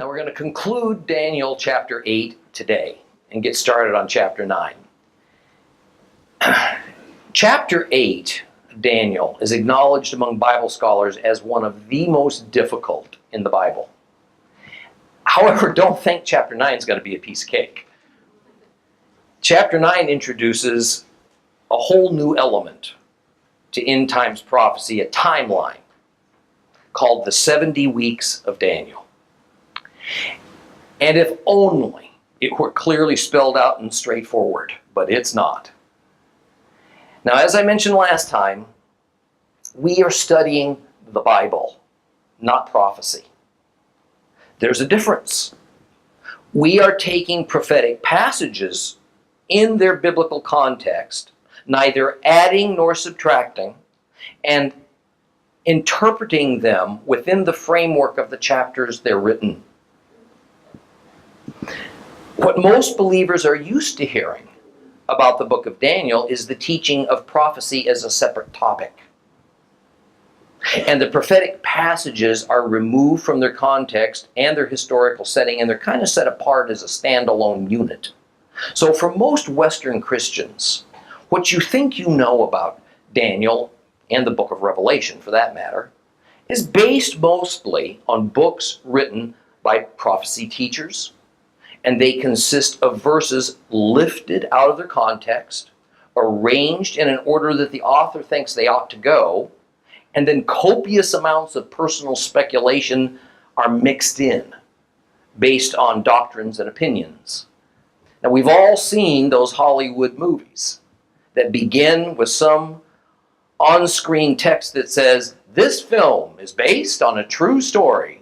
Now we're going to conclude Daniel chapter 8 today and get started on chapter 9. Chapter 8 of Daniel is acknowledged among Bible scholars as one of the most difficult in the Bible. However, don't think chapter 9 is going to be a piece of cake. Chapter 9 introduces a whole new element to end times prophecy, a timeline called the 70 weeks of Daniel. And if only it were clearly spelled out and straightforward, but it's not. Now, as I mentioned last time, we are studying the Bible, not prophecy. There's a difference. We are taking prophetic passages in their biblical context, neither adding nor subtracting, and interpreting them within the framework of the chapters they're written. What most believers are used to hearing about the book of Daniel is the teaching of prophecy as a separate topic. And the prophetic passages are removed from their context and their historical setting, and they're kind of set apart as a standalone unit. So for most Western Christians, what you think you know about Daniel, and the book of Revelation for that matter, is based mostly on books written by prophecy teachers, and they consist of verses lifted out of their context, arranged in an order that the author thinks they ought to go, and then copious amounts of personal speculation are mixed in based on doctrines and opinions. Now, we've all seen those Hollywood movies that begin with some on-screen text that says, "This film is based on a true story."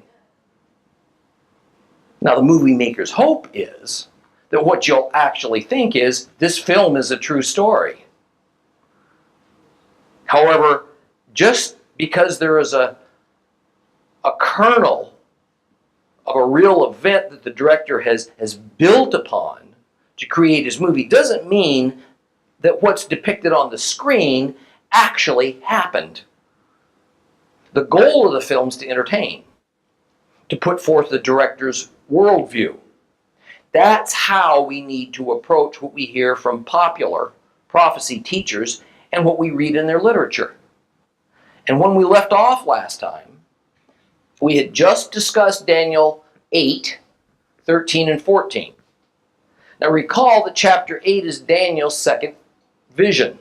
Now, the movie maker's hope is that what you'll actually think is, this film is a true story. However, just because there is a kernel of a real event that the director has built upon to create his movie doesn't mean that what's depicted on the screen actually happened. The goal of the film is to entertain, to put forth the director's worldview. That's how we need to approach what we hear from popular prophecy teachers and what we read in their literature. And when we left off last time, we had just discussed Daniel 8, 13, and 14. Now recall that chapter 8 is Daniel's second vision.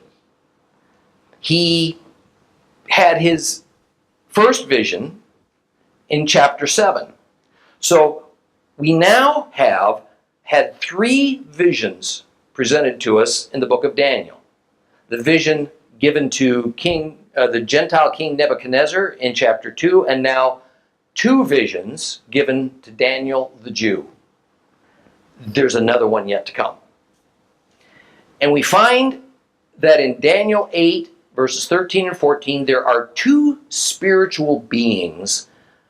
He had his first vision in chapter 7. So we now have had 3 visions presented to us in the book of Daniel. The vision given to the Gentile king Nebuchadnezzar in chapter 2, and now 2 visions given to Daniel the Jew. There's another one yet to come. And we find that in Daniel 8, verses 13 and 14, there are 2 spiritual beings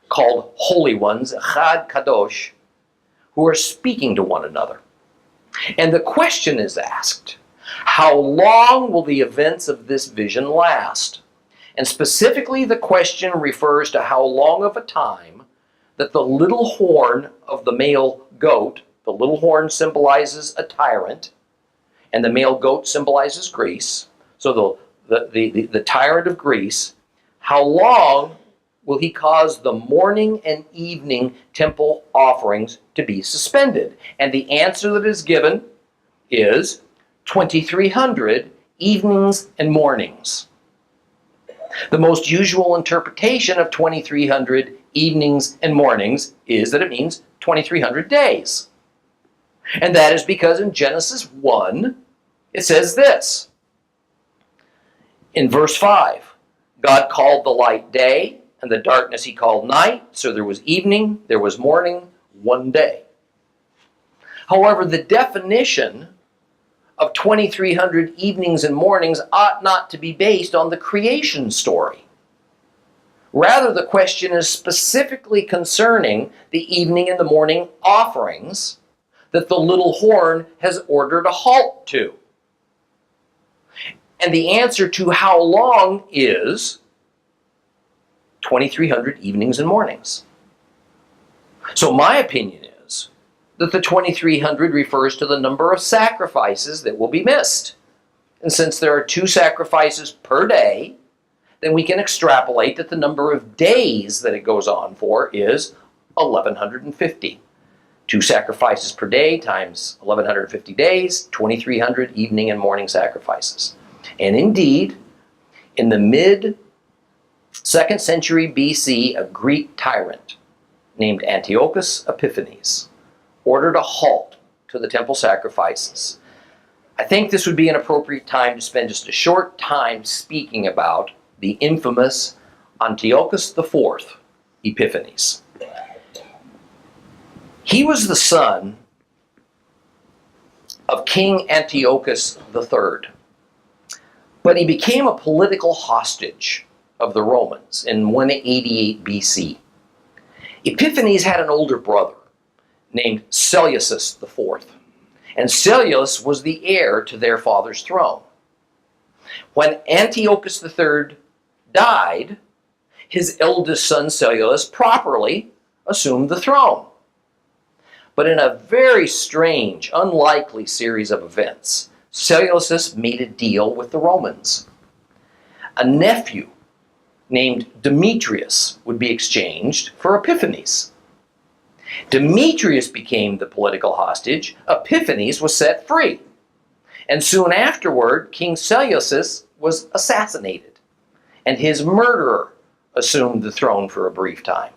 called holy ones, Echad Kadosh, who are speaking to one another. And the question is asked, how long will the events of this vision last? And specifically, the question refers to how long of a time that the little horn of the male goat, the little horn symbolizes a tyrant, and the male goat symbolizes Greece. So the tyrant of Greece, how long will he cause the morning and evening temple offerings to be suspended? And the answer that is given is 2,300 evenings and mornings. The most usual interpretation of 2,300 evenings and mornings is that it means 2,300 days. And that is because in Genesis 1, it says this. In verse 5, God called the light day, and the darkness he called night. So there was evening, there was morning, one day. However, the definition of 2,300 evenings and mornings ought not to be based on the creation story. Rather, the question is specifically concerning the evening and the morning offerings that the little horn has ordered a halt to. And the answer to how long is 2,300 evenings and mornings. So my opinion is that the 2300 refers to the number of sacrifices that will be missed. And since there are 2 sacrifices per day, then we can extrapolate that the number of days that it goes on for is 1150. 2 sacrifices per day times 1150 days, 2300 evening and morning sacrifices. And indeed, in the mid-2nd century BC, a Greek tyrant named Antiochus Epiphanes ordered a halt to the temple sacrifices. I think this would be an appropriate time to spend just a short time speaking about the infamous Antiochus IV Epiphanes. He was the son of King Antiochus III, but he became a political hostage of the Romans in 188 BC. Epiphanes had an older brother named Seleucus IV, and Seleucus was the heir to their father's throne. When Antiochus III died, his eldest son Seleucus properly assumed the throne. But in a very strange, unlikely series of events, Seleucus made a deal with the Romans. A nephew named Demetrius would be exchanged for Epiphanes. Demetrius became the political hostage. Epiphanes was set free. And soon afterward, King Seleucus was assassinated, and his murderer assumed the throne for a brief time.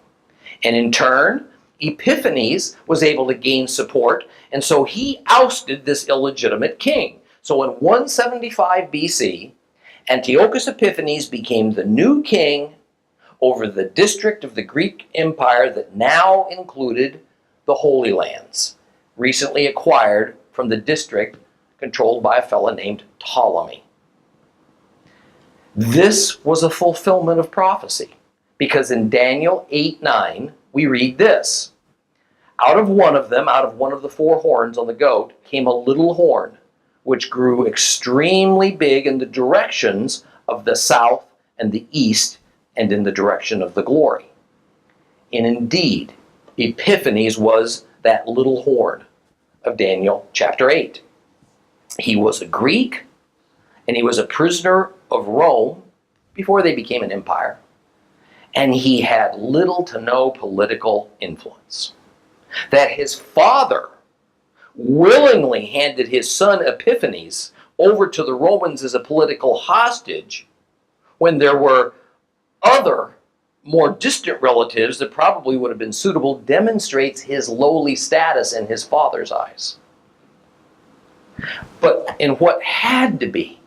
And in turn, Epiphanes was able to gain support, and so he ousted this illegitimate king. So in 175 BC, Antiochus Epiphanes became the new king over the district of the Greek Empire that now included the Holy Lands, recently acquired from the district controlled by a fellow named Ptolemy. This was a fulfillment of prophecy, because in Daniel 8:9, we read this: out of one of the 4 horns on the goat, came a little horn, which grew extremely big in the directions of the south and the east, and in the direction of the glory. And indeed, Epiphanes was that little horn of Daniel chapter 8. He was a Greek, and he was a prisoner of Rome before they became an empire, and he had little to no political influence. That his father willingly handed his son Epiphanes over to the Romans as a political hostage when there were other, more distant relatives that probably would have been suitable, demonstrates his lowly status in his father's eyes. But in what had to be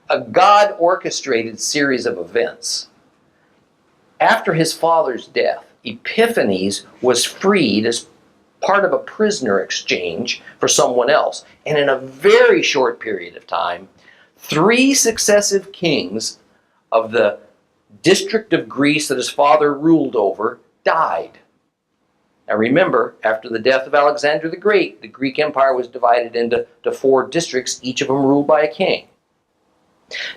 a God-orchestrated series of events, after his father's death, Epiphanes was freed as part of a prisoner exchange for someone else. And in a very short period of time, 3 successive kings of the district of Greece that his father ruled over died. Now remember, after the death of Alexander the Great, the Greek Empire was divided into 4 districts, each of them ruled by a king.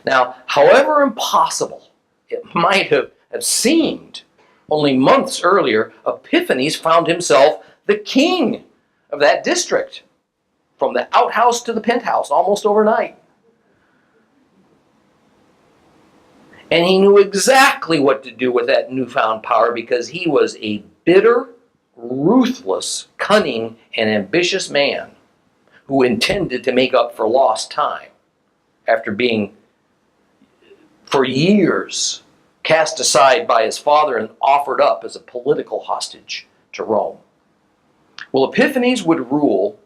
Now, however impossible it might have seemed, only months earlier, Epiphanes found himself the king of that district, from the outhouse to the penthouse, almost overnight. And he knew exactly what to do with that newfound power, because he was a bitter, ruthless, cunning, and ambitious man who intended to make up for lost time after being, for years, cast aside by his father and offered up as a political hostage to Rome. Well, Epiphanes would rule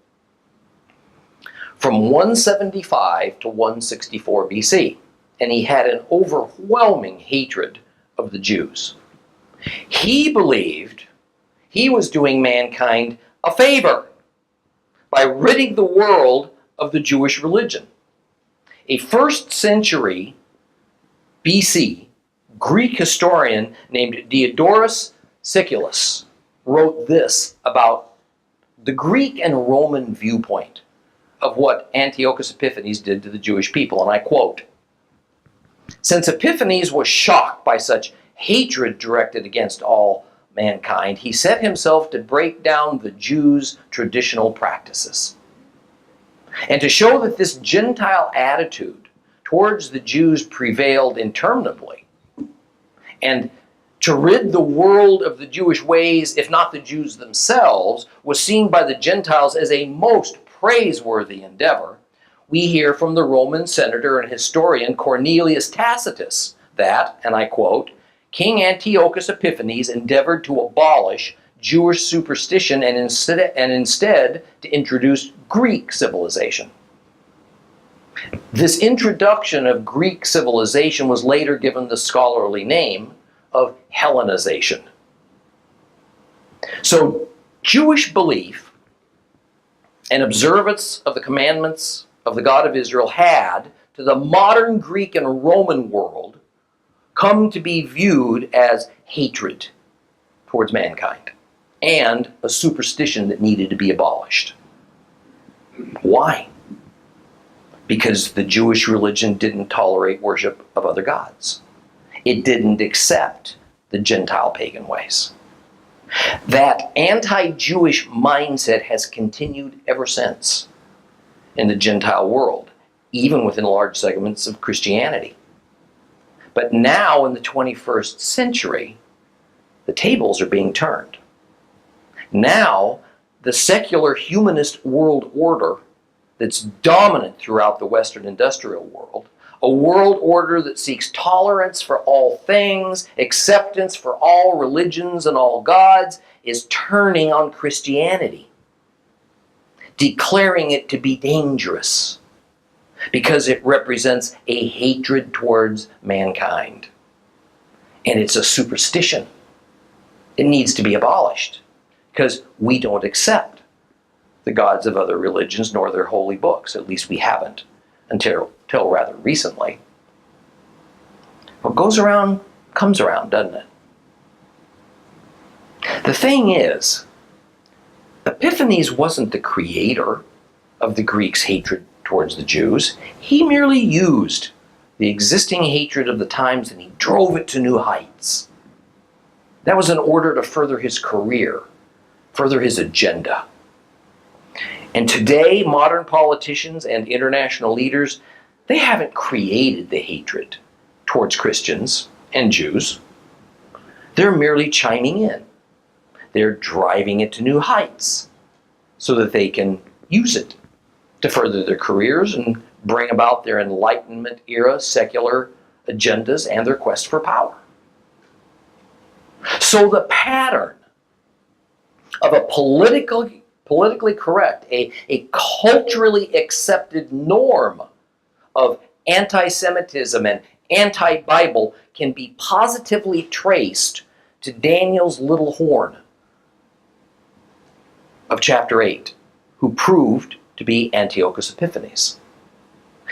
from 175 to 164 BC, and he had an overwhelming hatred of the Jews. He believed he was doing mankind a favor by ridding the world of the Jewish religion. A 1st century BC Greek historian named Diodorus Siculus wrote this about the Greek and Roman viewpoint of what Antiochus Epiphanes did to the Jewish people, and I quote, "Since Epiphanes was shocked by such hatred directed against all mankind, he set himself to break down the Jews' traditional practices. And to show that this Gentile attitude towards the Jews prevailed interminably, and to rid the world of the Jewish ways, if not the Jews themselves, was seen by the Gentiles as a most praiseworthy endeavor, we hear from the Roman senator and historian Cornelius Tacitus that, and I quote, King Antiochus Epiphanes endeavored to abolish Jewish superstition and instead to introduce Greek civilization. This introduction of Greek civilization was later given the scholarly name of Hellenization. So Jewish belief and observance of the commandments of the God of Israel had, to the modern Greek and Roman world, come to be viewed as hatred towards mankind and a superstition that needed to be abolished. Why? Because the Jewish religion didn't tolerate worship of other gods. It didn't accept the Gentile pagan ways. That anti-Jewish mindset has continued ever since in the Gentile world, even within large segments of Christianity. But now in the 21st century, the tables are being turned. Now, the secular humanist world order that's dominant throughout the Western industrial world, a world order that seeks tolerance for all things, acceptance for all religions and all gods, is turning on Christianity, declaring it to be dangerous because it represents a hatred towards mankind. And it's a superstition. It needs to be abolished because we don't accept the gods of other religions nor their holy books. At least we haven't until rather recently. What goes around comes around, doesn't it? The thing is, Epiphanes wasn't the creator of the Greeks' hatred towards the Jews. He merely used the existing hatred of the times and he drove it to new heights. That was in order to further his career, further his agenda. And today, modern politicians and international leaders, they haven't created the hatred towards Christians and Jews. They're merely chiming in. They're driving it to new heights so that they can use it to further their careers and bring about their Enlightenment era secular agendas and their quest for power. So the pattern of a politically correct, a culturally accepted norm of anti-Semitism and anti-Bible can be positively traced to Daniel's little horn of chapter 8, who proved to be Antiochus Epiphanes.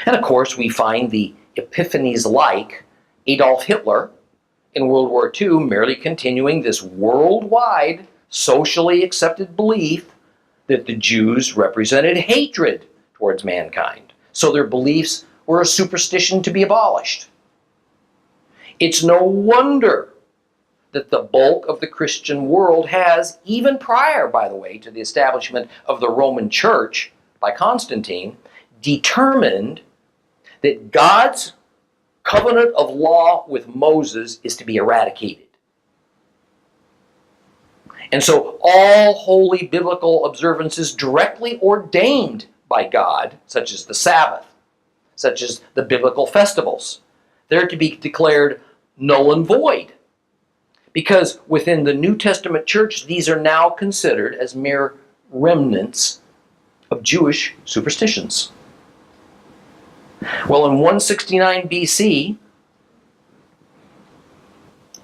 And of course, we find the Epiphanes-like Adolf Hitler in World War II merely continuing this worldwide socially accepted belief that the Jews represented hatred towards mankind. So their beliefs were a superstition to be abolished. It's no wonder that the bulk of the Christian world has, even prior, by the way, to the establishment of the Roman Church by Constantine, determined that God's covenant of law with Moses is to be eradicated. And so all holy biblical observances directly ordained by God, such as the Sabbath, such as the biblical festivals, they're to be declared null and void. Because within the New Testament church, these are now considered as mere remnants of Jewish superstitions. Well, in 169 BC,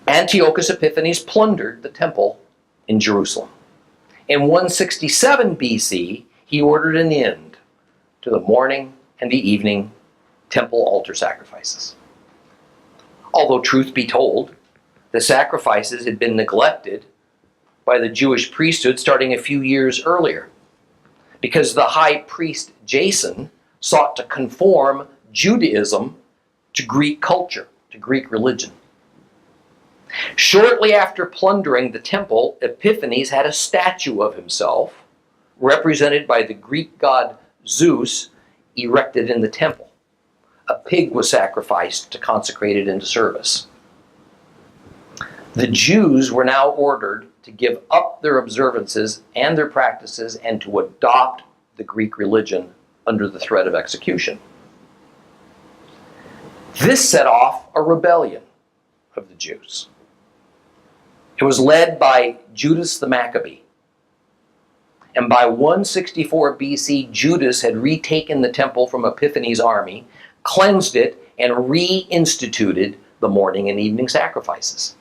Antiochus Epiphanes plundered the temple in Jerusalem. In 167 BC, he ordered an end to the morning and the evening temple altar sacrifices. Although, truth be told, the sacrifices had been neglected by the Jewish priesthood starting a few years earlier, because the high priest Jason sought to conform Judaism to Greek culture, to Greek religion. Shortly after plundering the temple, Epiphanes had a statue of himself, represented by the Greek god Zeus, erected in the temple. A pig was sacrificed to consecrate it into service. The Jews were now ordered to give up their observances and their practices and to adopt the Greek religion under the threat of execution. This set off a rebellion of the Jews. It was led by Judas the Maccabee. And by 164 BC, Judas had retaken the temple from Epiphanes' army, cleansed it, and reinstituted the morning and evening sacrifices.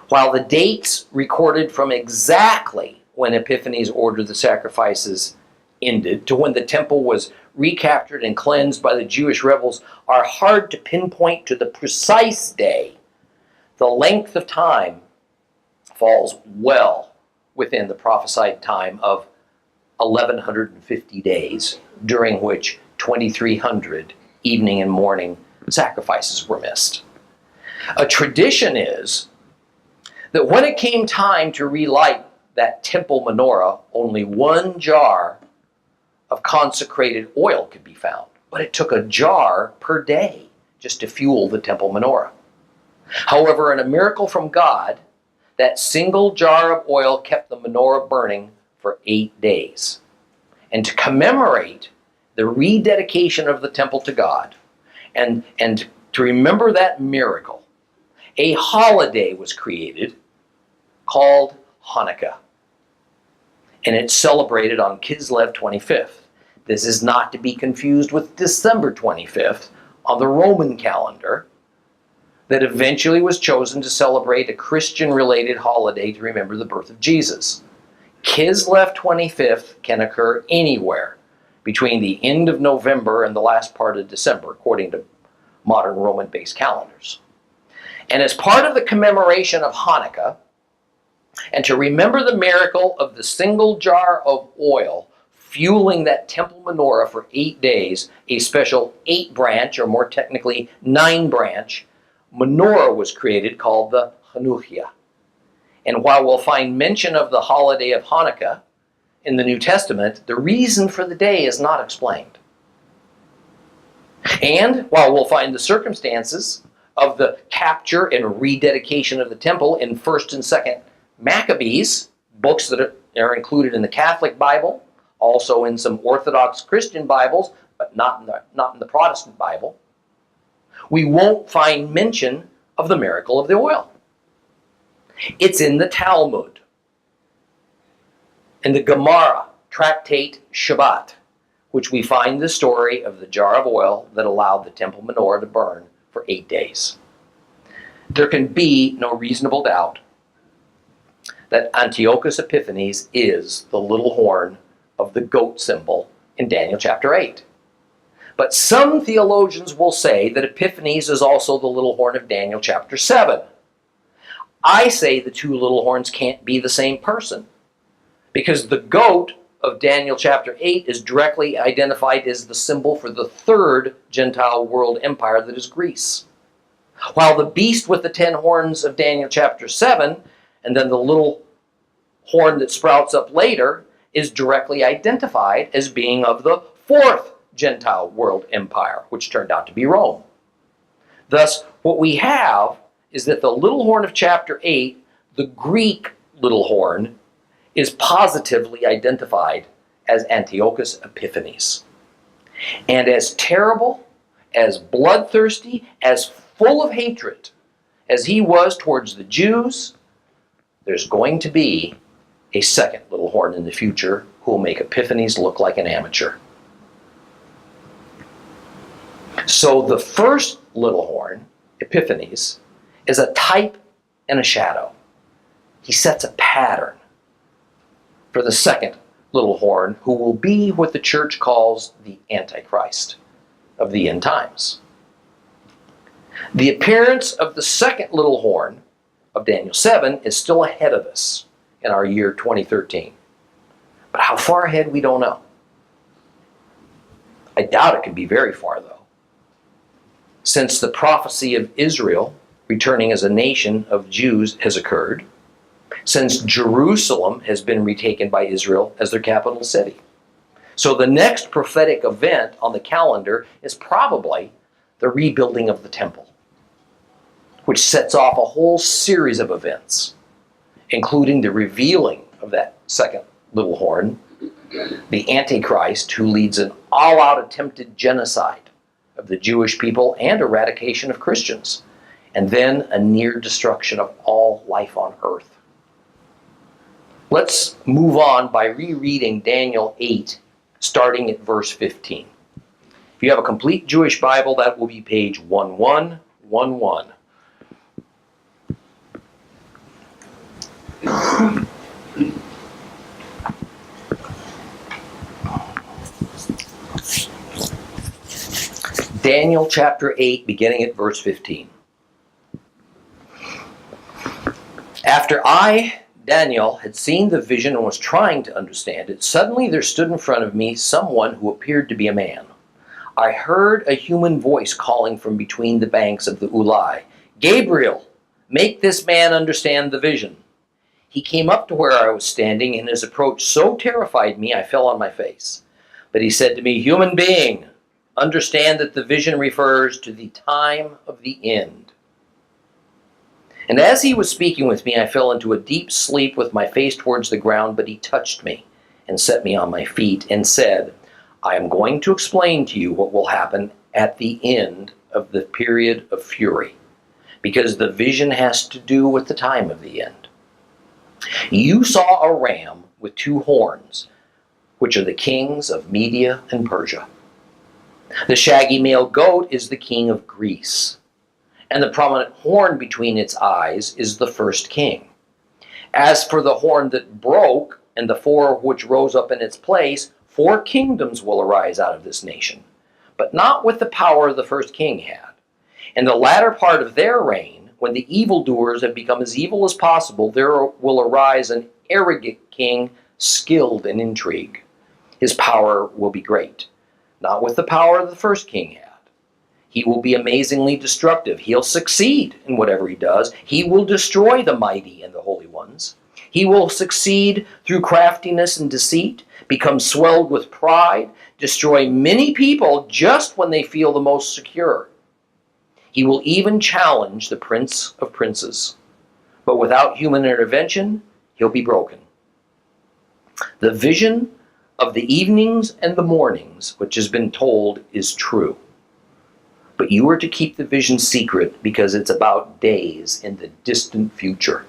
While the dates recorded from exactly when Epiphanes ordered the sacrifices ended to when the temple was recaptured and cleansed by the Jewish rebels are hard to pinpoint to the precise day, the length of time falls well within the prophesied time of 1,150 days, during which 2,300 evening and morning sacrifices were missed. A tradition is that when it came time to relight that temple menorah, only one jar of consecrated oil could be found, but it took a jar per day just to fuel the temple menorah. However, in a miracle from God, that single jar of oil kept the menorah burning for 8 days. And to commemorate the rededication of the temple to God, and to remember that miracle, a holiday was created called Hanukkah. And it's celebrated on Kislev 25th. This is not to be confused with December 25th on the Roman calendar, that eventually was chosen to celebrate a Christian-related holiday to remember the birth of Jesus. Kislev 25th can occur anywhere between the end of November and the last part of December, according to modern Roman-based calendars. And as part of the commemoration of Hanukkah, and to remember the miracle of the single jar of oil fueling that temple menorah for 8 days, a special 8-branch, or more technically 9-branch, menorah was created called the HANUKKAH. And while we'll find mention of the holiday of Hanukkah in the New Testament, the reason for the day is not explained. And while we'll find the circumstances of the capture and rededication of the temple in 1st and 2nd Maccabees, books that are included in the Catholic Bible, also in some Orthodox Christian Bibles, but not in the Protestant Bible, we won't find mention of the miracle of the oil. It's in the Talmud, in the Gemara, Tractate Shabbat, which we find the story of the jar of oil that allowed the temple menorah to burn for 8 days. There can be no reasonable doubt that Antiochus Epiphanes is the little horn of the goat symbol in Daniel chapter 8. But some theologians will say that Epiphanes is also the little horn of Daniel chapter 7. I say the two little horns can't be the same person, because the goat of Daniel chapter 8 is directly identified as the symbol for the third Gentile world empire, that is Greece. While the beast with the 10 horns of Daniel chapter 7, and then the little horn that sprouts up later, is directly identified as being of the fourth Gentile world empire, which turned out to be Rome. Thus, what we have is that the little horn of chapter 8, the Greek little horn, is positively identified as Antiochus Epiphanes. And as terrible, as bloodthirsty, as full of hatred as he was towards the Jews, there's going to be a second little horn in the future who will make Epiphanes look like an amateur. So the first little horn, Epiphanes, is a type and a shadow. He sets a pattern for the second little horn, who will be what the church calls the Antichrist of the end times. The appearance of the second little horn of Daniel 7 is still ahead of us in our year 2013. But how far ahead, we don't know. I doubt it can be very far, though, since the prophecy of Israel returning as a nation of Jews has occurred, since Jerusalem has been retaken by Israel as their capital city. So the next prophetic event on the calendar is probably the rebuilding of the temple, which sets off a whole series of events, including the revealing of that second little horn, the Antichrist, who leads an all-out attempted genocide of the Jewish people and eradication of Christians, and then a near destruction of all life on earth. Let's move on by rereading Daniel 8, starting at verse 15. If you have a complete Jewish Bible, that will be page 1111. Daniel chapter 8, beginning at verse 15. After I, Daniel, had seen the vision and was trying to understand it, suddenly there stood in front of me someone who appeared to be a man. I heard a human voice calling from between the banks of the Ulai, "Gabriel, make this man understand the vision." He came up to where I was standing, and his approach so terrified me I fell on my face. But he said to me, "Human being, understand that the vision refers to the time of the end." And as he was speaking with me, I fell into a deep sleep with my face towards the ground, but he touched me and set me on my feet and said, "I am going to explain to you what will happen at the end of the period of fury, because the vision has to do with the time of the end. You saw a ram with two horns, which are the kings of Media and Persia. The shaggy male goat is the king of Greece, and the prominent horn between its eyes is the first king. As for the horn that broke, and the four which rose up in its place, 4 kingdoms will arise out of this nation, but not with the power the first king had. In the latter part of their reign, when the evildoers have become as evil as possible, there will arise an arrogant king skilled in intrigue. His power will be great, not with the power the first king had. He will be amazingly destructive. He'll succeed in whatever he does. He will destroy the mighty and the holy ones. He will succeed through craftiness and deceit, become swelled with pride, destroy many people just when they feel the most secure. He will even challenge the prince of princes. But without human intervention, he'll be broken. The vision of the evenings and the mornings, which has been told, is true. But you are to keep the vision secret because it's about days in the distant future.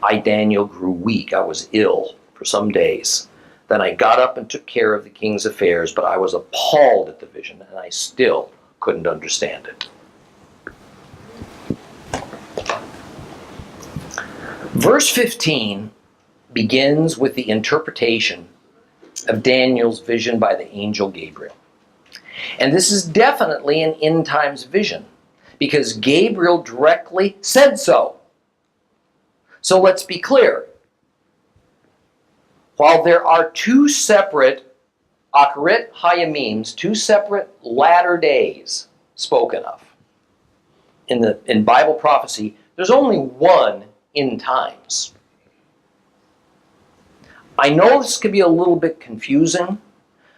I, Daniel, grew weak. I was ill for some days. Then I got up and took care of the king's affairs, but I was appalled at the vision, and I still couldn't understand it. Verse 15 begins with the interpretation of Daniel's vision by the angel Gabriel. And this is definitely an end times vision, because Gabriel directly said so. So let's be clear. While there are 2 separate Acharit Hayamims, 2 separate latter days spoken of in Bible prophecy, there's only one end times. I know this could be a little bit confusing,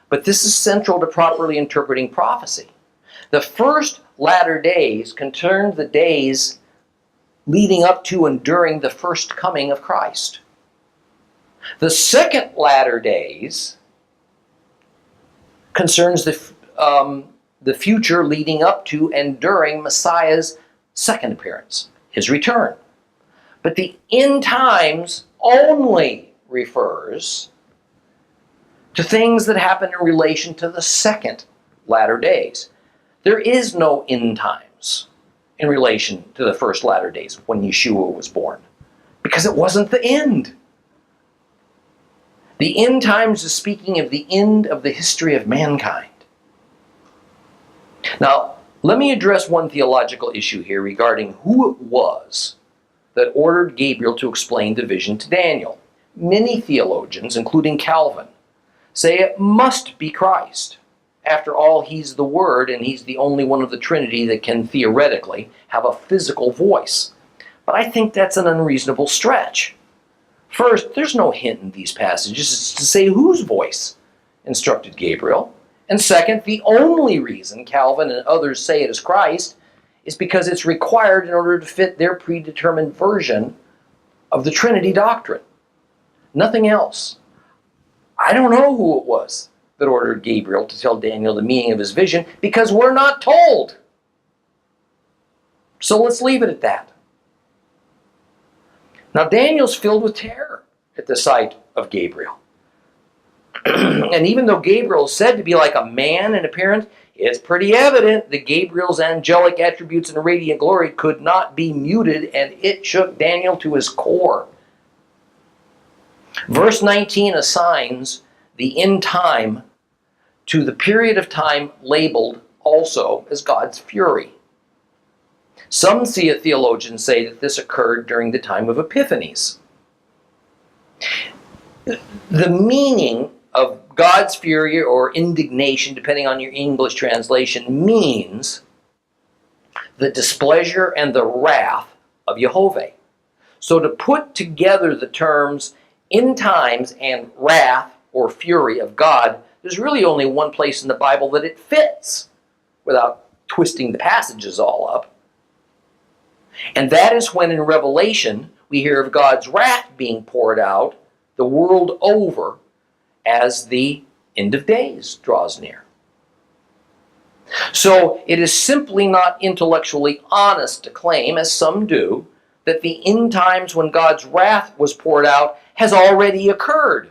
but this is central to properly interpreting prophecy. The first latter days concern the days leading up to and during the first coming of Christ. The second latter days concerns the future leading up to and during Messiah's second appearance, his return. But the end times only refers to things that happen in relation to the second latter days. There is no end times in relation to the first latter days when Yeshua was born, because it wasn't the end. The end times is speaking of the end of the history of mankind. Now, let me address one theological issue here regarding who it was that ordered Gabriel to explain the vision to Daniel. Many theologians, including Calvin, say it must be Christ. After all, he's the Word, and he's the only one of the Trinity that can theoretically have a physical voice. But I think that's an unreasonable stretch. First, there's no hint in these passages to say whose voice instructed Gabriel. And second, the only reason Calvin and others say it is Christ is because it's required in order to fit their predetermined version of the Trinity doctrine. Nothing else. I don't know who it was that ordered Gabriel to tell Daniel the meaning of his vision, because we're not told. So let's leave it at that. Now Daniel's filled with terror at the sight of Gabriel. And even though Gabriel is said to be like a man in appearance, it's pretty evident that Gabriel's angelic attributes and radiant glory could not be muted, and it shook Daniel to his core. Verse 19 assigns the end time to the period of time labeled also as God's fury. Some theologians say that this occurred during the time of Epiphanies. The meaning of God's fury or indignation, depending on your English translation, means the displeasure and the wrath of Jehovah. So to put together the terms end times and wrath or fury of God, there's really only one place in the Bible that it fits without twisting the passages all up. And that is when in Revelation we hear of God's wrath being poured out the world over as the end of days draws near. So it is simply not intellectually honest to claim, as some do, that the end times when God's wrath was poured out has already occurred,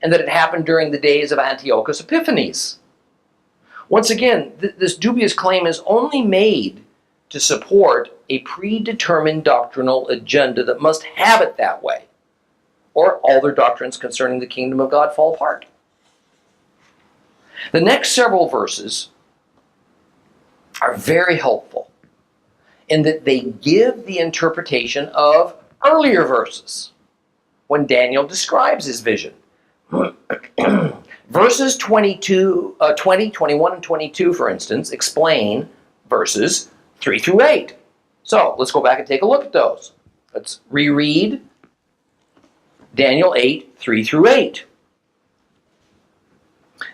and that it happened during the days of Antiochus Epiphanes. Once again, this dubious claim is only made to support a predetermined doctrinal agenda that must have it that way, or all their doctrines concerning the kingdom of God fall apart. The next several verses are very helpful in that they give the interpretation of earlier verses when Daniel describes his vision. Verses 20, 21, and 22, for instance, explain verses 3 through 8. So let's go back and take a look at those. Let's reread Daniel 8, 3 through 8.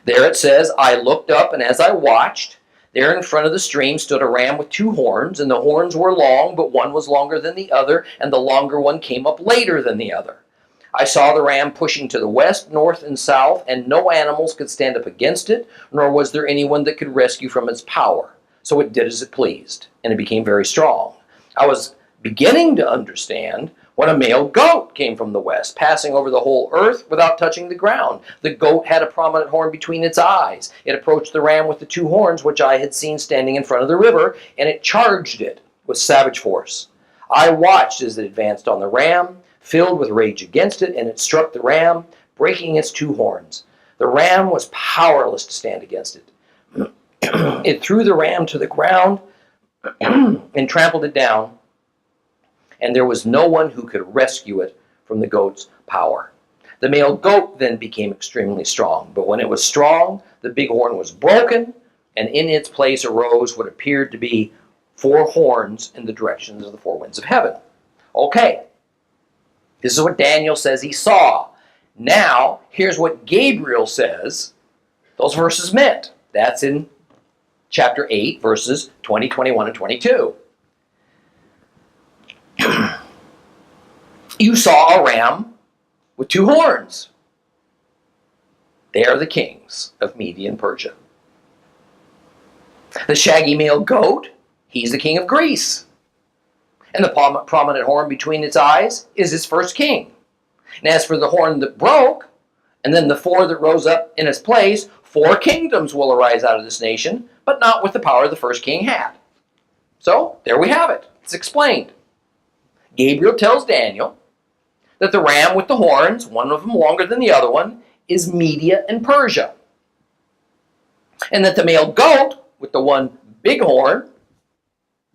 There it says, I looked up, and as I watched, there in front of the stream stood a ram with 2 horns, and the horns were long, but one was longer than the other, and the longer one came up later than the other. I saw the ram pushing to the west, north, and south, and no animals could stand up against it, nor was there anyone that could rescue from its power. So it did as it pleased, and it became very strong. I was beginning to understand when a male goat came from the west, passing over the whole earth without touching the ground. The goat had a prominent horn between its eyes. It approached the ram with the 2 horns, which I had seen standing in front of the river, and it charged it with savage force. I watched as it advanced on the ram, filled with rage against it, and it struck the ram, breaking its 2 horns. The ram was powerless to stand against it. It threw the ram to the ground and trampled it down, and there was no one who could rescue it from the goat's power. The male goat then became extremely strong, but when it was strong, the big horn was broken, and in its place arose what appeared to be 4 horns in the directions of the 4 winds of heaven. Okay, this is what Daniel says he saw. Now, here's what Gabriel says those verses meant. That's in chapter 8, verses 20, 21, and 22. You saw a ram with 2 horns. They are the kings of Media and Persia. The shaggy male goat, he's the king of Greece. And the prominent horn between its eyes is its first king. And as for the horn that broke, and then the 4 that rose up in its place, 4 kingdoms will arise out of this nation, but not with the power the first king had. So, there we have it. It's explained. Gabriel tells Daniel that the ram with the horns, one of them longer than the other one, is Media and Persia. And that the male goat with the one big horn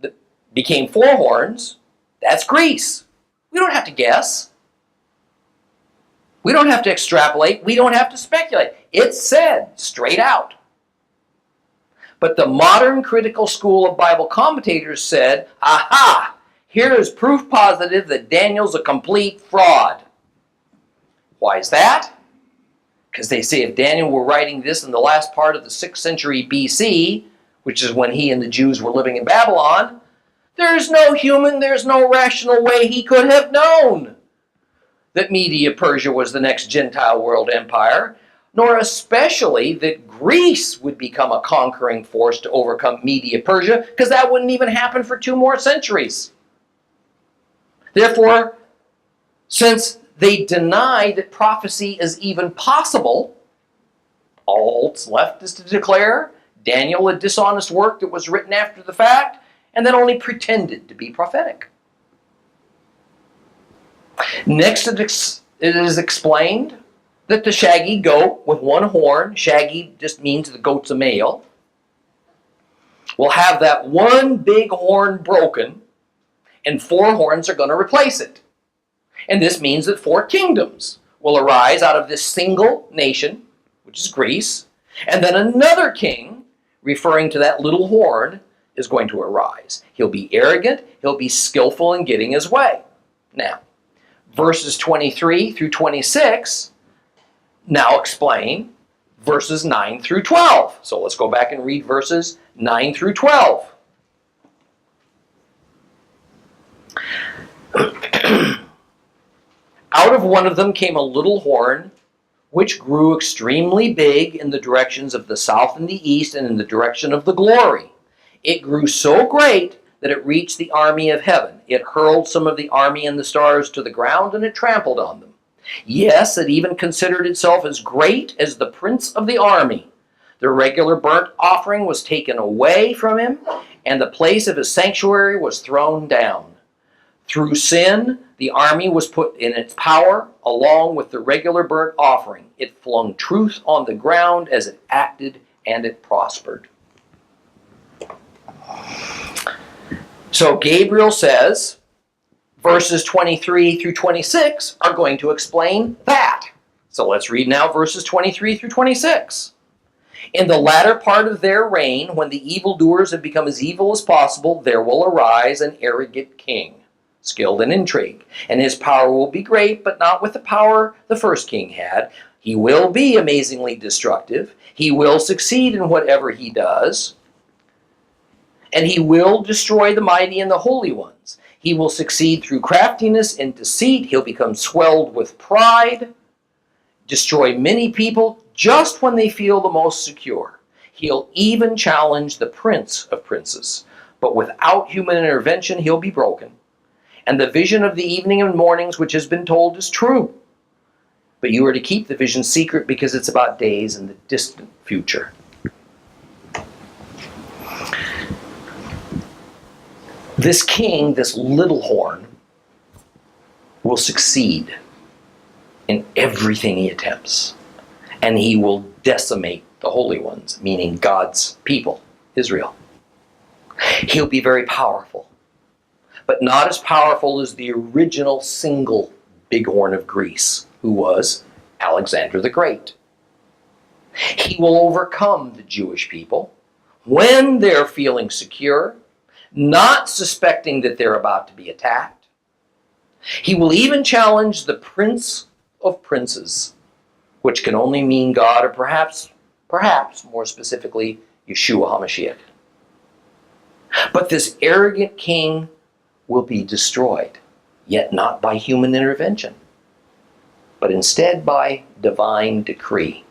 that became 4 horns, that's Greece. We don't have to guess. We don't have to extrapolate. We don't have to speculate. It's said straight out. But the modern critical school of Bible commentators said, aha, here is proof positive that Daniel's a complete fraud. Why is that? Because they say if Daniel were writing this in the last part of the 6th century BC, which is when he and the Jews were living in Babylon, there's no rational way he could have known that Media-Persia was the next Gentile world empire, nor especially that Greece would become a conquering force to overcome Media-Persia, because that wouldn't even happen for 2 more centuries. Therefore, since they deny that prophecy is even possible, all that's left is to declare Daniel a dishonest work that was written after the fact and that only pretended to be prophetic. Next, it is explained that the shaggy goat with 1 horn, shaggy just means the goat's a male, will have that 1 big horn broken, and 4 horns are going to replace it. And this means that 4 kingdoms will arise out of this single nation, which is Greece, and then another king, referring to that little horn, is going to arise. He'll be arrogant, he'll be skillful in getting his way. Now, verses 23 through 26 now explain verses 9 through 12. So let's go back and read verses 9 through 12. Out of one of them came a little horn, which grew extremely big in the directions of the south and the east and in the direction of the glory. It grew so great that it reached the army of heaven. It hurled some of the army and the stars to the ground, and it trampled on them. Yes, it even considered itself as great as the prince of the army. The regular burnt offering was taken away from him, and the place of his sanctuary was thrown down. Through sin, the army was put in its power, along with the regular burnt offering. It flung truth on the ground as it acted, and it prospered. So Gabriel says, verses 23 through 26 are going to explain that. So let's read now verses 23 through 26. In the latter part of their reign, when the evildoers have become as evil as possible, there will arise an arrogant king, skilled in intrigue, and his power will be great, but not with the power the first king had. He will be amazingly destructive. He will succeed in whatever he does, and he will destroy the mighty and the holy ones. He will succeed through craftiness and deceit. He'll become swelled with pride, destroy many people just when they feel the most secure. He'll even challenge the prince of princes, but without human intervention, he'll be broken. And the vision of the evening and mornings which has been told is true. But you are to keep the vision secret because it's about days in the distant future. This king, this little horn, will succeed in everything he attempts. And he will decimate the holy ones, meaning God's people, Israel. He'll be very powerful, but not as powerful as the original single bighorn of Greece, who was Alexander the Great. He will overcome the Jewish people when they're feeling secure, not suspecting that they're about to be attacked. He will even challenge the prince of princes, which can only mean God, or perhaps more specifically, Yeshua HaMashiach. But this arrogant king will be destroyed, yet not by human intervention, but instead by divine decree.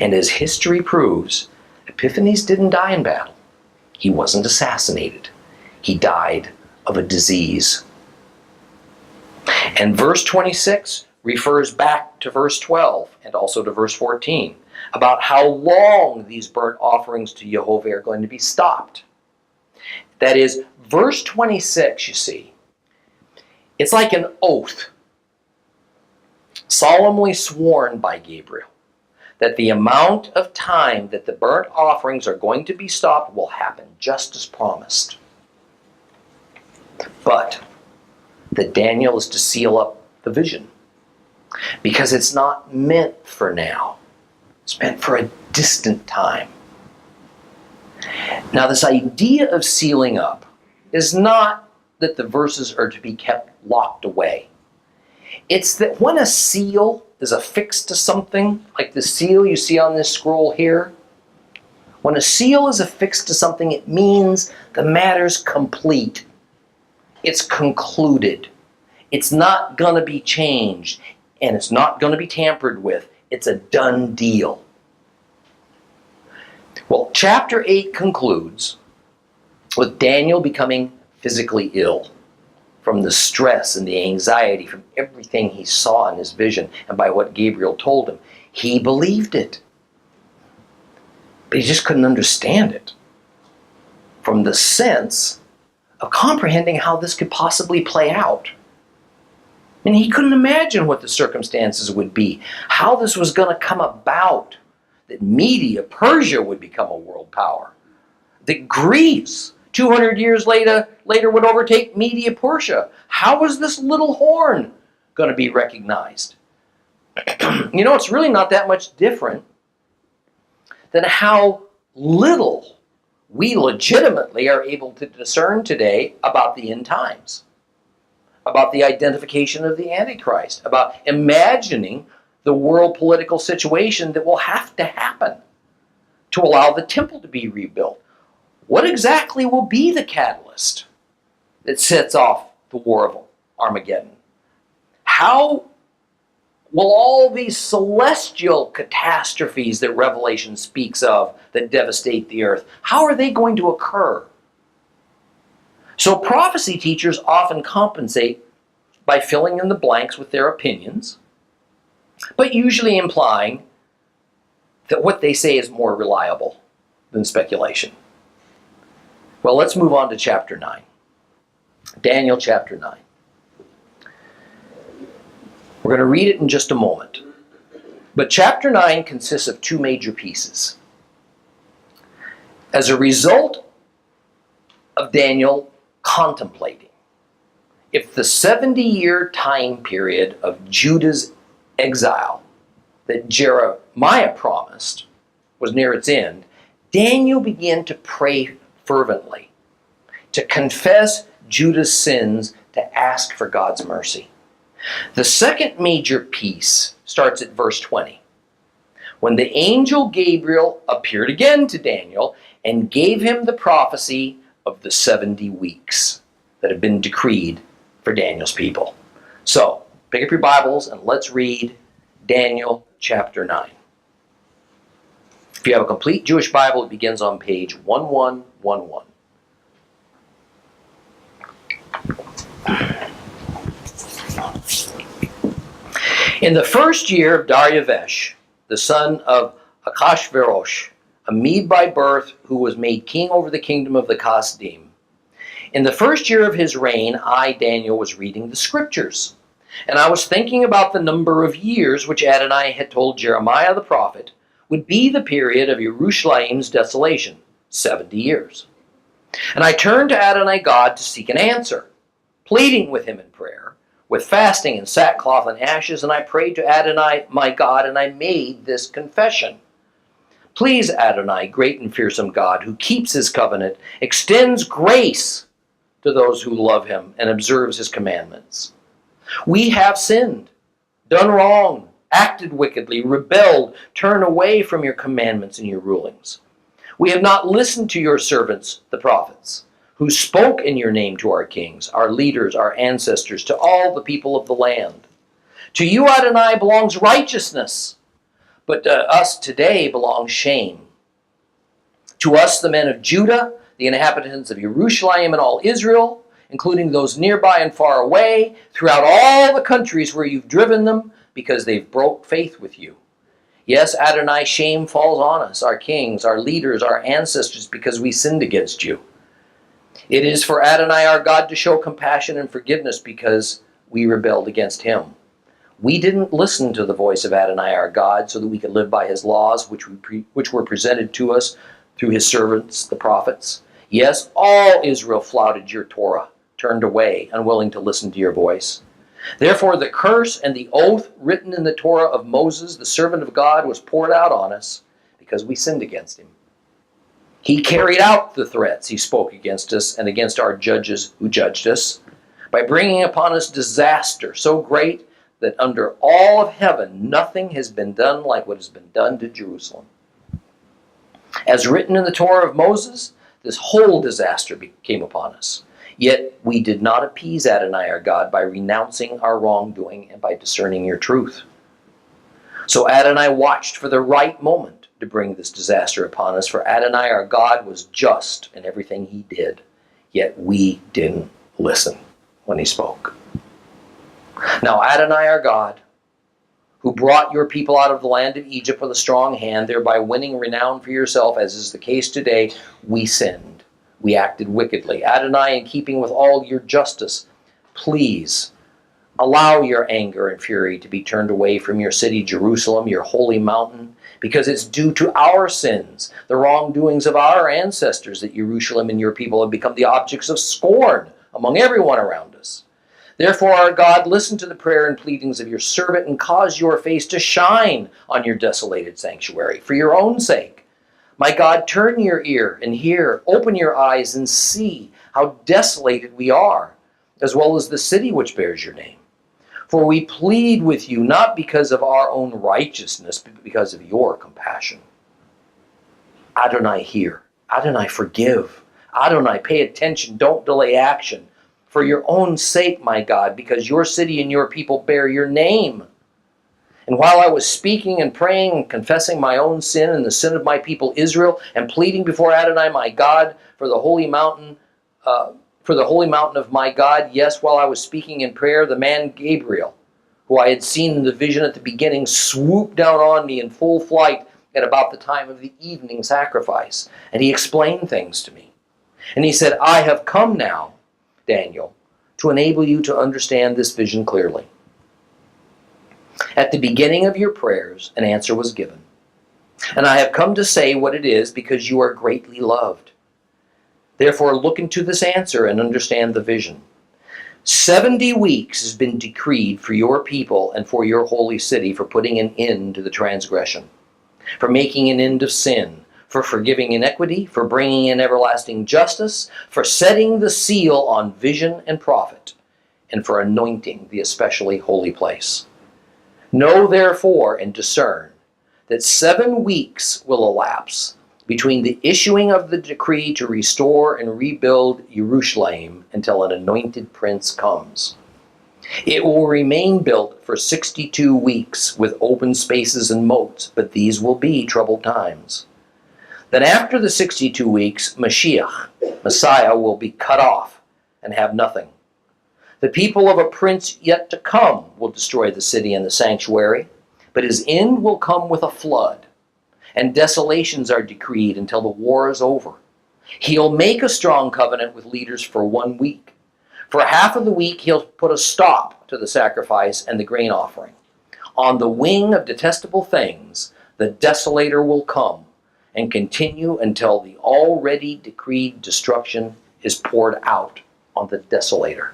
And as history proves, Epiphanes didn't die in battle. He wasn't assassinated. He died of a disease. And verse 26 refers back to verse 12 and also to verse 14 about how long these burnt offerings to Jehovah are going to be stopped. That is, verse 26, you see, it's like an oath solemnly sworn by Gabriel that the amount of time that the burnt offerings are going to be stopped will happen just as promised. But that Daniel is to seal up the vision. because it's not meant for now. It's meant for a distant time. Now, this idea of sealing up is not that the verses are to be kept locked away. It's that when a seal is affixed to something, like the seal you see on this scroll here, when a seal is affixed to something, it means the matter's complete. It's concluded. It's not going to be changed, and it's not going to be tampered with. It's a done deal. Well, chapter 8 concludes with Daniel becoming physically ill from the stress and the anxiety from everything he saw in his vision and by what Gabriel told him. He believed it, but he just couldn't understand it from the sense of comprehending how this could possibly play out. And he couldn't imagine what the circumstances would be, how this was going to come about, that Media, Persia would become a world power, that Greece, 200 years later would overtake Media, Persia. How was this little horn going to be recognized? You know, it's really not that much different than how little we legitimately are able to discern today about the end times, about the identification of the Antichrist, about imagining the world political situation that will have to happen to allow the temple to be rebuilt. What exactly will be the catalyst that sets off the war of Armageddon? How will all these celestial catastrophes that Revelation speaks of that devastate the earth, how are they going to occur? So prophecy teachers often compensate by filling in the blanks with their opinions, but usually implying that what they say is more reliable than speculation. Well, let's move on to chapter 9. Daniel chapter 9. We're going to read it in just a moment. But chapter 9 consists of two major pieces. As a result of Daniel contemplating if the 70-year time period of Judah's exile that Jeremiah promised was near its end, Daniel began to pray fervently, to confess Judah's sins, to ask for God's mercy. The second major piece starts at verse 20, when the angel Gabriel appeared again to Daniel and gave him the prophecy of the 70 weeks that have been decreed for Daniel's people. So, pick up your Bibles and let's read Daniel chapter 9. If you have a complete Jewish Bible, it begins on page 1111. In the first year of Darius, the son of Achashverosh, a Mede by birth, who was made king over the kingdom of the Kasdim, in the first year of his reign, I, Daniel, was reading the scriptures, and I was thinking about the number of years which Adonai had told Jeremiah the prophet would be the period of Jerusalem's desolation, 70 years. And I turned to Adonai God to seek an answer, pleading with him in prayer, with fasting and sackcloth and ashes, and I prayed to Adonai my God, and I made this confession. Please, Adonai, great and fearsome God, who keeps his covenant, extends grace to those who love him and observes his commandments. We have sinned, done wrong, acted wickedly, rebelled, turned away from your commandments and your rulings. We have not listened to your servants, the prophets, who spoke in your name to our kings, our leaders, our ancestors, to all the people of the land. To you, Adonai, belongs righteousness, but to us today belongs shame. To us, the men of Judah, the inhabitants of Jerusalem and all Israel, including those nearby and far away, throughout all the countries where you've driven them, because they've broke faith with you. Yes, Adonai, shame falls on us, our kings, our leaders, our ancestors, because we sinned against you. It is for Adonai our God to show compassion and forgiveness because we rebelled against him. We didn't listen to the voice of Adonai our God so that we could live by his laws, which were presented to us through his servants, the prophets. Yes, all Israel flouted your Torah, turned away, unwilling to listen to your voice. Therefore the curse and the oath written in the Torah of Moses, the servant of God, was poured out on us because we sinned against him. He carried out the threats he spoke against us and against our judges who judged us by bringing upon us disaster so great that under all of heaven nothing has been done like what has been done to Jerusalem. As written in the Torah of Moses, this whole disaster came upon us. Yet we did not appease Adonai our God by renouncing our wrongdoing and by discerning your truth. So Adonai watched for the right moment to bring this disaster upon us, for Adonai our God was just in everything he did, yet we didn't listen when he spoke. Now Adonai our God, who brought your people out of the land of Egypt with a strong hand, thereby winning renown for yourself, as is the case today, we sinned. We acted wickedly. Adonai, in keeping with all your justice, please allow your anger and fury to be turned away from your city, Jerusalem, your holy mountain, because it's due to our sins, the wrongdoings of our ancestors, that Jerusalem and your people have become the objects of scorn among everyone around us. Therefore, our God, listen to the prayer and pleadings of your servant and cause your face to shine on your desolated sanctuary for your own sake. My God, turn your ear and hear, open your eyes and see how desolated we are, as well as the city which bears your name. For we plead with you not because of our own righteousness, but because of your compassion. Adonai, hear. Adonai, forgive. Adonai, pay attention. Don't delay action. For your own sake, my God, because your city and your people bear your name. And while I was speaking and praying and confessing my own sin and the sin of my people Israel, and pleading before Adonai my God for the holy mountain of my God, yes, while I was speaking in prayer, the man Gabriel, who I had seen in the vision at the beginning, swooped down on me in full flight at about the time of the evening sacrifice. And he explained things to me. And he said, I have come now, Daniel, to enable you to understand this vision clearly. At the beginning of your prayers, an answer was given. And I have come to say what it is because you are greatly loved. Therefore, look into this answer and understand the vision. 70 weeks has been decreed for your people and for your holy city for putting an end to the transgression, for making an end of sin, for forgiving iniquity, for bringing in everlasting justice, for setting the seal on vision and prophet, and for anointing the especially holy place. Know therefore and discern that 7 weeks will elapse between the issuing of the decree to restore and rebuild Jerusalem until an anointed prince comes. It will remain built for 62 weeks with open spaces and moats, but these will be troubled times. Then after the 62 weeks, Mashiach, Messiah, will be cut off and have nothing. The people of a prince yet to come will destroy the city and the sanctuary, but his end will come with a flood, and desolations are decreed until the war is over. He'll make a strong covenant with leaders for 1 week. For half of the week, he'll put a stop to the sacrifice and the grain offering. On the wing of detestable things, the desolator will come and continue until the already decreed destruction is poured out on the desolator.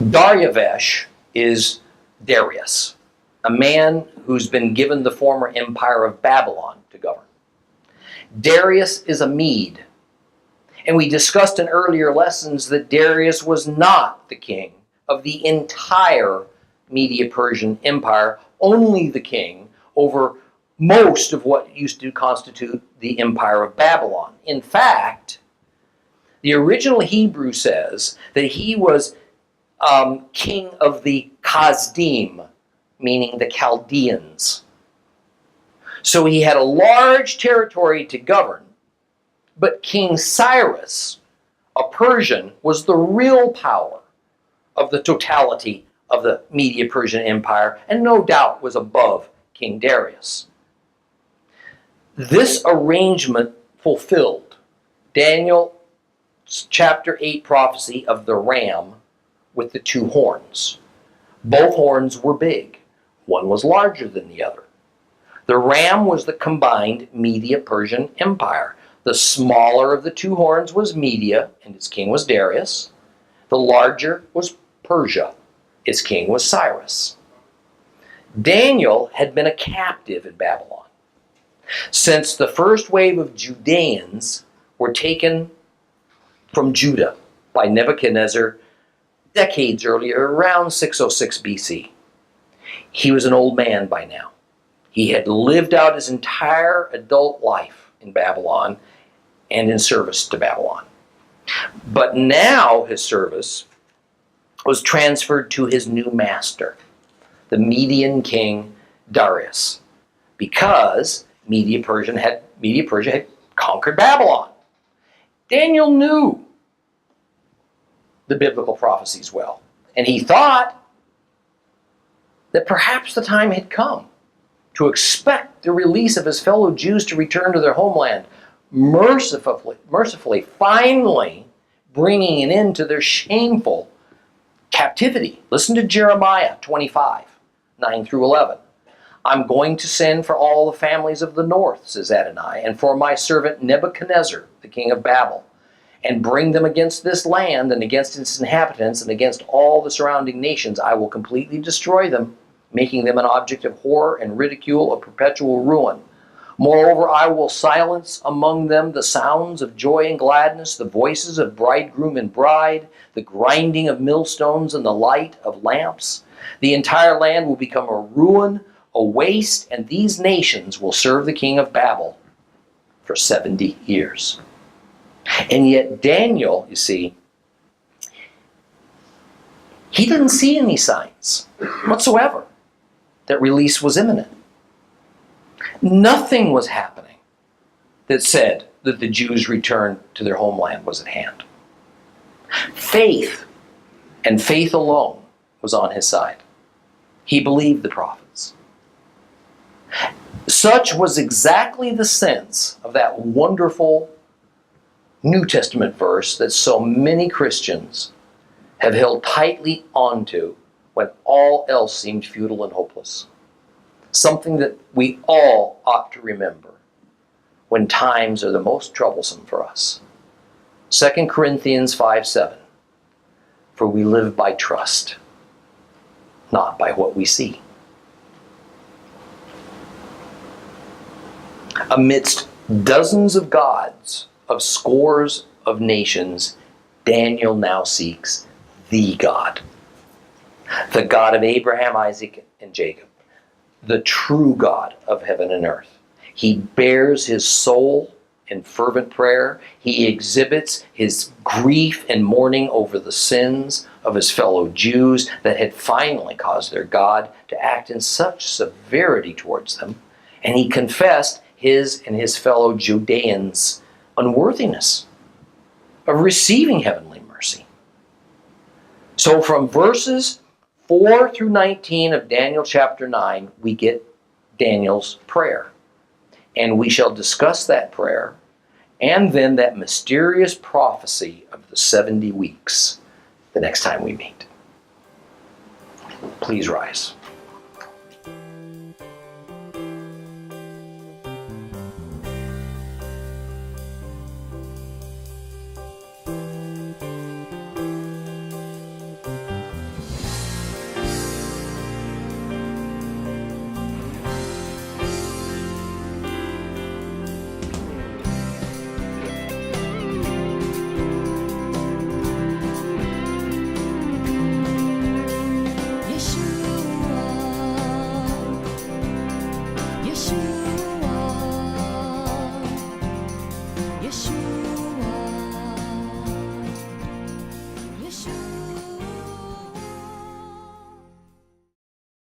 Daryavesh is Darius, a man who's been given the former empire of Babylon to govern. Darius is a Mede, and we discussed in earlier lessons that Darius was not the king of the entire Medo-Persian Empire, only the king over most of what used to constitute the Empire of Babylon. In fact, the original Hebrew says that he was king of the Kasdim, meaning the Chaldeans. So he had a large territory to govern, but King Cyrus, a Persian, was the real power of the totality of the Medo-Persian Empire, and no doubt was above King Darius. This arrangement fulfilled Daniel chapter 8 prophecy of the ram with the 2 horns. Both horns were big. One was larger than the other. The ram was the combined Medo-Persian Empire. The smaller of the two horns was Media, and its king was Darius. The larger was Persia. Its king was Cyrus. Daniel had been a captive in Babylon. Since the first wave of Judeans were taken from Judah by Nebuchadnezzar decades earlier, around 606 BC. He was an old man by now. He had lived out his entire adult life in Babylon and in service to Babylon. But now his service was transferred to his new master, the Median king Darius, because Media Persia had conquered Babylon. Daniel knew the biblical prophecies well, and he thought that perhaps the time had come to expect the release of his fellow Jews to return to their homeland, mercifully, finally bringing an end to their shameful captivity. Listen to Jeremiah 25, 9 through 11. I'm going to send for all the families of the north, says Adonai, and for my servant Nebuchadnezzar, the king of Babel, and bring them against this land and against its inhabitants and against all the surrounding nations. I will completely destroy them, making them an object of horror and ridicule, of perpetual ruin. Moreover, I will silence among them the sounds of joy and gladness, the voices of bridegroom and bride, the grinding of millstones and the light of lamps. The entire land will become a ruin, a waste, and these nations will serve the king of Babel for 70 years. And yet Daniel, you see, he didn't see any signs whatsoever that release was imminent. Nothing was happening that said that the Jews' return to their homeland was at hand. Faith, and faith alone, was on his side. He believed the prophets. Such was exactly the sense of that wonderful New Testament verse that so many Christians have held tightly onto when all else seemed futile and hopeless. Something that we all ought to remember when times are the most troublesome for us. 2 Corinthians 5:7. For we live by trust, not by what we see. Amidst dozens of gods, of scores of nations, Daniel now seeks the God. The God of Abraham, Isaac, and Jacob. The true God of heaven and earth. He bears his soul in fervent prayer. He exhibits his grief and mourning over the sins of his fellow Jews that had finally caused their God to act in such severity towards them. And he confessed his and his fellow Judeans' unworthiness of receiving heavenly mercy. So from verses 4 through 19 of Daniel chapter 9, we get Daniel's prayer. And we shall discuss that prayer and then that mysterious prophecy of the 70 weeks the next time we meet. Please rise.